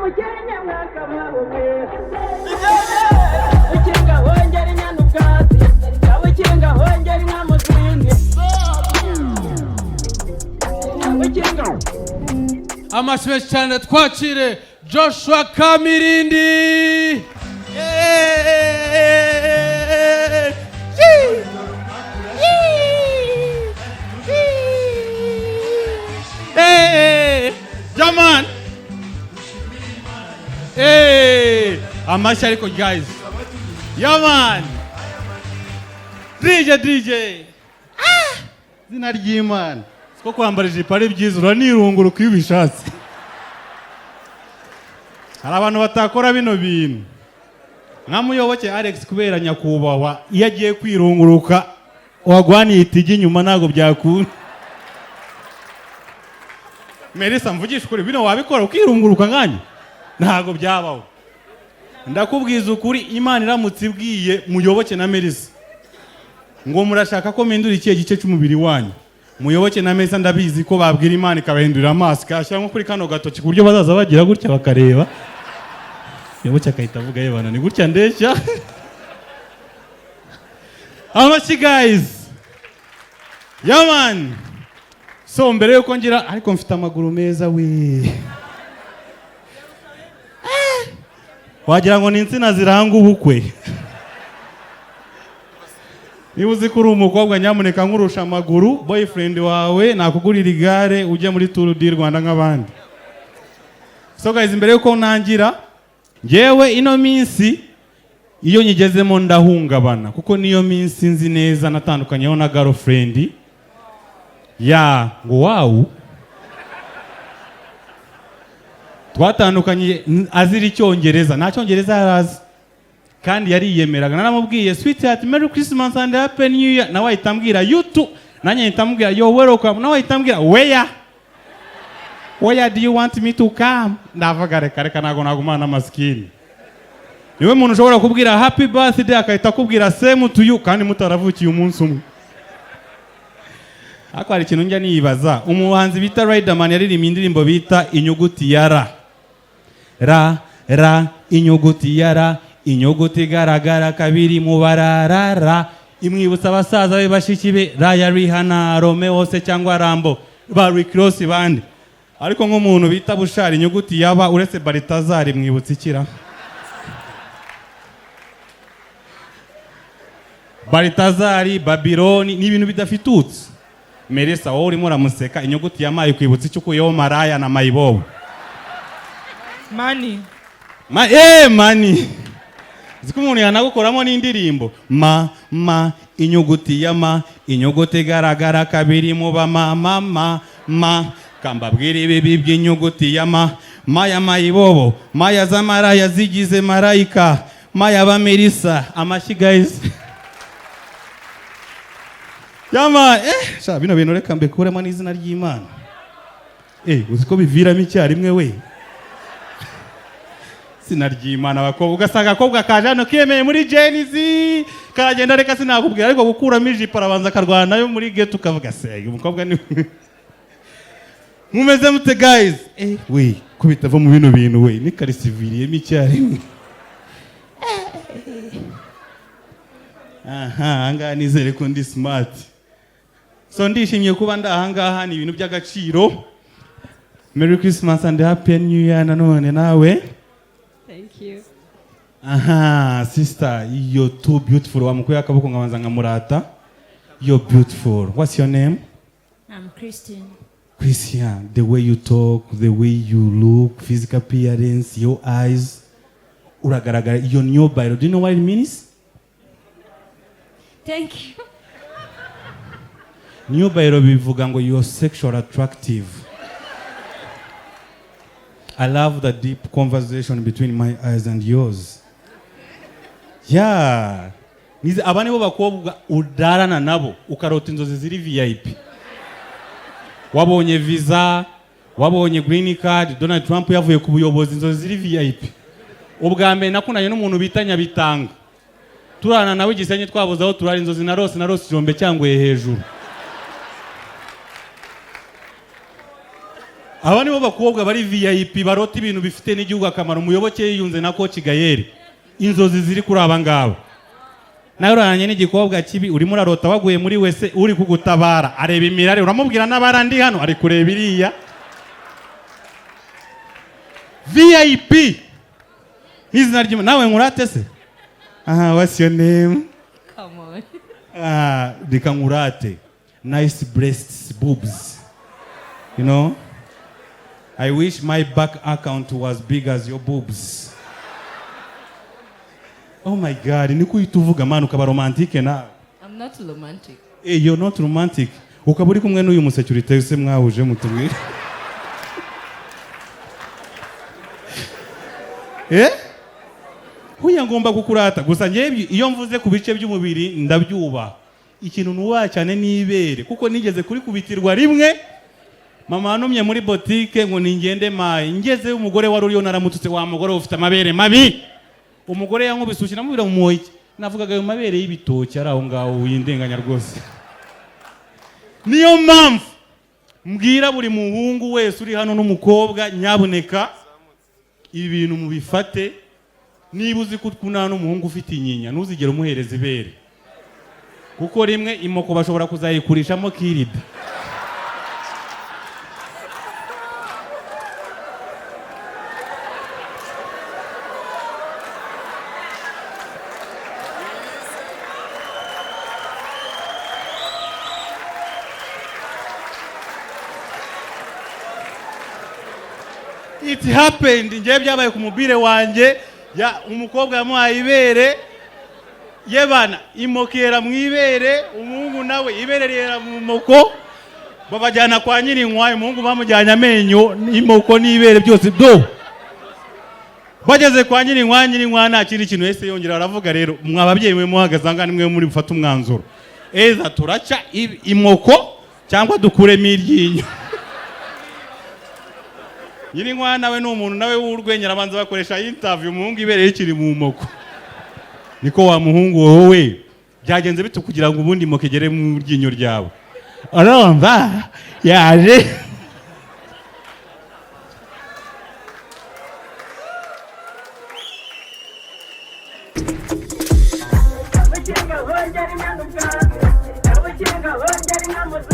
mukenya mwaka mwabuke ukinga hongera inyana ubwatsi ukinga hongera inka muzindi ukinga amashyi cyane twakire Joshua Kamirindi. Jaman. Amashyi ariko guys. Yaman. DJ. Zina ry'Imana. Siko kwambara ijipo ari byiza uranirunguruka iyo ubishatse. Hari abantu batakora bino bintu. Nka Muyoboke Alex kubera nyakubahwa iyo agiye kwirunguruka wagwaniye itigi nyuma ntago byakunda. Melissa mvugisha ukuri bino wabikora ukirunguruka nkanye ntago byabaho. Ndakubwiza ukuri Imana iramutse ibwiye Muyoboke na Melissa ngo murashaka ko mpindura ikihe gice cy'umubiri wanyu, Muyoboke na Melissa ndabizi ko babwira Imana ikabahindurira amaso kashyira nko kuri kano gatoki ku buryo bazaza bagira gutya bakareba. Muyoboke akahita avuga yebana ni gutya ndeshya. Amashyi guys. Yaman. So mbere yuko ngira ariko mfite amaguru meza we. Wagira ngo ni insina ziranga ubukwe. Niba uzi ko uri umukobwa nyamuneka nkurusha amaguru, boyfriend wawe nakugurira igare ujye muri Tour du Rwanda nk'abandi. So guys, mbere yuko nangira ngewe ino minsi iyo nyigezemo ndahungabana kuko niyo minsi nzi neza natandukanyeho na girlfriend ya ngo wow twatandukanye azira icyongereza nta cyongereza yarazi kandi yariyemeraga naramubwiye sweetheart merry christmas and happy new year nawe ahitambwira you too nanye ahitambwira yo welcome nawe ahitambwira where do you want me to come ndavuga reka nago nagumana maskini niwe muntu ushobora kubwira happy birthday akahita kubwira same to you kandi mutaravukiye umunsi umwe. Ako hari ikintu njya nibaza umuhanzi bita Riderman yaririmbye indirimbo bita inyuguti ya ra inyuguti ya ra inyuguti igaragara kabiri mu bararara imwibutsa abasaza be bashiki be Raya Rihanna Romeo se cyangwa Rambo ba Rick Ross bandi ariko nk'umuntu bita Bushari inyuguti yaba uretse Baritazari mwibutsa ikira Baritazari Babiloni ni ibintu bidafitutse. Melissa wowe urimo uramuseka inyuguti ya mayi kwibutsa icyo ukuyeho Maraya na Mayibobo Money. Money. Ziko umuntu yanagukoramo n'indirimbo ma inyuguti ya ma inyuguti igaragara kabiri mu ba ma kambabwira ibibi by'inyuguti ya ma ya Mayibobo ma ya za Maraya zigize marayika ma ya ba Melissa. Amashyi guys. Yama sha bino bintu reka mbekuremo n'izina ry'Imana. Uziko biviramo icyarimwe we. Sina ry'Imana bakobwa ugasanga akobwa kajano kiyemeye muri Genizi kagenda reka sinakubwira ariko gukuramo ijipo arabanza karwana yo muri gate ukavuga se umukobwa ni mumeze mute guys. We kubitava mu bino bintu we ni karisiviriyemo icyarimwe. Anga nizere ko ndi smart. So ndishimye kuba ndahangaha ni ibintu by'agaciro. Merry Christmas and happy new year nanone nawe. Thank you. Sister, you're too beautiful. Wamukuya akaboko ngabanza nkamurata. You're beautiful. What's your name? I'm Christian. Christian, the way you talk, the way you look, physical appearance, your eyes. Uragaragara your new Bible. Do you know what it means? Thank you. New Bible bivuga ngo you're sexually attractive. I love the deep conversation between my eyes and yours. Yeah. Nize abani bo bakobwa udarana nabo ukarota inzozi ziri VIP. Wabonye visa, wabonye green card, Donald Trump yavuye ku buyobozi inzozi ziri VIP. Ubwa mbere nakunanye n'umuntu bitanya bitanga. Turana nawe Gisenyi twabuze aho turari inzozi na rose Jombe cyangwe hejuru. aba nibo bakobwa bari VIP barota ibintu bifite n'igihugu akamaro. Umuyoboke yiyunze na Coach Gayeri, inzozi ziri kuri aba ngabo. Nawe uranye n'igikobwa kibi, urimo urarota waguye muri wese, uri kugutabara areba imirare, uramubwira n'abarandi hano ari kureba iriya. VIP izina ry'Imana. Nawe nkurate se? What's your name? Come on. Reka nkurate. Nice breasts, boobs. You know? I wish my bank account was big as your boobs. Oh my God, ni kuituvuga man ukaba romantic na. I'm not romantic. You're not romantic. Ukaba uri kumwe n'uyu musecurity use mwahuje mutumwe. Huya ngomba kukurata gusa njye iyo mvuze ku bice by'umubiri ndabyuba. Ikintu nuba cyane nibere kuko nigeze kuri kubitirwa rimwe. Mama anumye muri boutique ngo ningende mayi, ngeze umugore wari uriyo naramututse, wa mugore ufite amabere mabi. Umugore yankubise namubira mu moyi, navugaga ayo mabere y'ibitoki ari aho ngaho yindenganya rwose. Niyo mpamvu mbwira buri muhungu wese uri hano n'umukobwa, nyabuneka ibintu mubifate. Niba uzi kutkuna n'umuhungu ufite inyinya ntuzigere umuhereza ibere, kuko rimwe imoko bashobora kuzayikurishamo kirida. It happened. Ngiye byabaye ku mubire wanje, ya umukobwa yamuhaye ibere, yebana imokera mu ibere, umuhungu nawe ibere rera mu moko, babajyana kwa nyiri nkwaye, umuhungu bamujyanye amenyo, imoko n'ibere byose byo. Bageze kwa nyiri nkwaye nta kindi kintu ese yongera aravuga, rero mwababyeyi mwe muhagaze ngani mwe muri bufata umwanzuro. Eza turaca imoko cyangwa dukuremo iryinyo. Nyiri nkwana we n'umuntu nawe w'urwenyera abanza bakoresha interview, umuhungu ibere y'ikiri mu moko. Niko wa muhungu wowe byagenze bitu kugira ngo ubundi mokegere mu ryinyo ryawe. Arumva yaje. Abakinga hongera inyanuka, abakinga hongera inyamuzi.